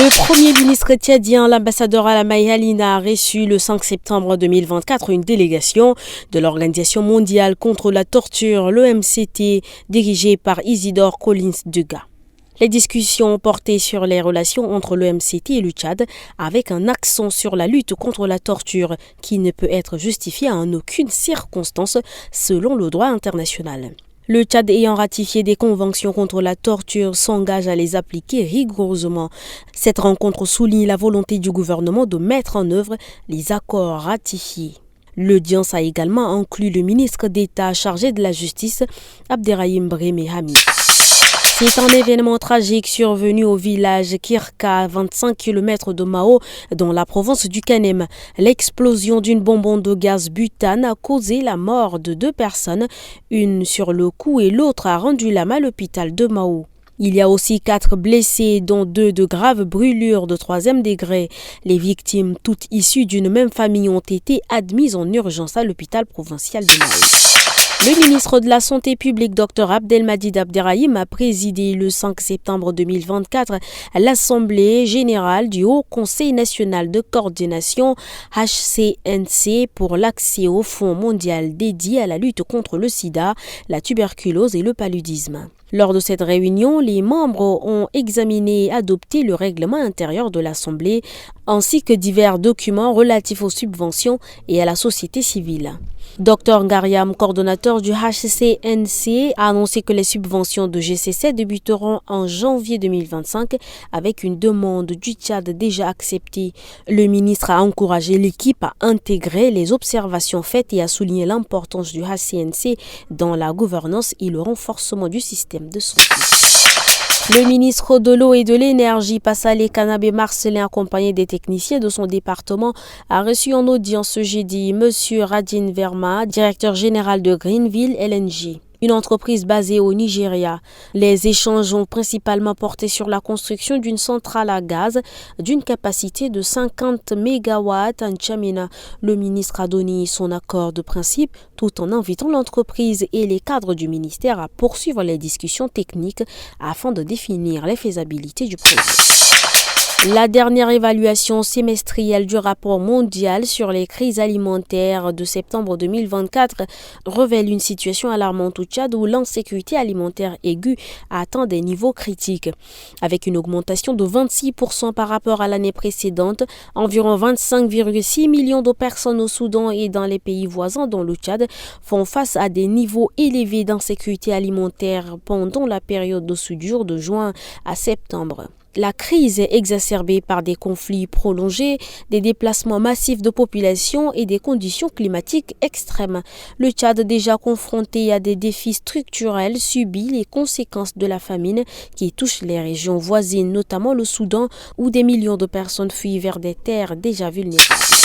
Le Premier ministre tchadien, l'ambassadeur Alamaï Halina, a reçu le 5 septembre 2024 une délégation de l'Organisation mondiale contre la torture, l'OMCT, dirigée par Isidore Collins Duga. Les discussions portaient sur les relations entre l'OMCT et le Tchad, avec un accent sur la lutte contre la torture qui ne peut être justifiée en aucune circonstance selon le droit international. Le Tchad ayant ratifié des conventions contre la torture s'engage à les appliquer rigoureusement. Cette rencontre souligne la volonté du gouvernement de mettre en œuvre les accords ratifiés. L'audience a également inclus le ministre d'État chargé de la justice, Abderrahim Brehme Hamid. C'est un événement tragique survenu au village Kirka, à 25 km de Mao, dans la province du Kanem. L'explosion d'une bonbonne de gaz butane a causé la mort de 2 personnes, une sur le coup et l'autre a rendu l'âme à l'hôpital de Mao. Il y a aussi 4 blessés, dont 2 de graves brûlures de 3e degré. Les victimes, toutes issues d'une même famille, ont été admises en urgence à l'hôpital provincial de Mao. Le ministre de la Santé publique, Dr Abdelmadid Abderrahim, a présidé le 5 septembre 2024 l'Assemblée générale du Haut Conseil national de coordination HCNC pour l'accès au Fonds mondial dédié à la lutte contre le sida, la tuberculose et le paludisme. Lors de cette réunion, les membres ont examiné et adopté le règlement intérieur de l'Assemblée ainsi que divers documents relatifs aux subventions et à la société civile. Dr Ngariam, coordonnateur du HCNC, a annoncé que les subventions de GCC débuteront en janvier 2025 avec une demande du Tchad déjà acceptée. Le ministre a encouragé l'équipe à intégrer les observations faites et a souligné l'importance du HCNC dans la gouvernance et le renforcement du système de santé. Le ministre de l'Eau et de l'Énergie, Passalé Kanabé Marcelin, accompagné des techniciens de son département, a reçu en audience ce jeudi M. Radin Verma, directeur général de Greenville LNG, une entreprise basée au Nigeria. Les échanges ont principalement porté sur la construction d'une centrale à gaz d'une capacité de 50 MW en N'Djamena. Le ministre a donné son accord de principe tout en invitant l'entreprise et les cadres du ministère à poursuivre les discussions techniques afin de définir les faisabilités du projet. La dernière évaluation semestrielle du rapport mondial sur les crises alimentaires de septembre 2024 révèle une situation alarmante au Tchad où l'insécurité alimentaire aiguë atteint des niveaux critiques. Avec une augmentation de 26% par rapport à l'année précédente, environ 25,6 millions de personnes au Soudan et dans les pays voisins dont le Tchad font face à des niveaux élevés d'insécurité alimentaire pendant la période de soudure de juin à septembre. La crise est exacerbée par des conflits prolongés, des déplacements massifs de population et des conditions climatiques extrêmes. Le Tchad, déjà confronté à des défis structurels, subit les conséquences de la famine qui touche les régions voisines, notamment le Soudan, où des millions de personnes fuient vers des terres déjà vulnérables.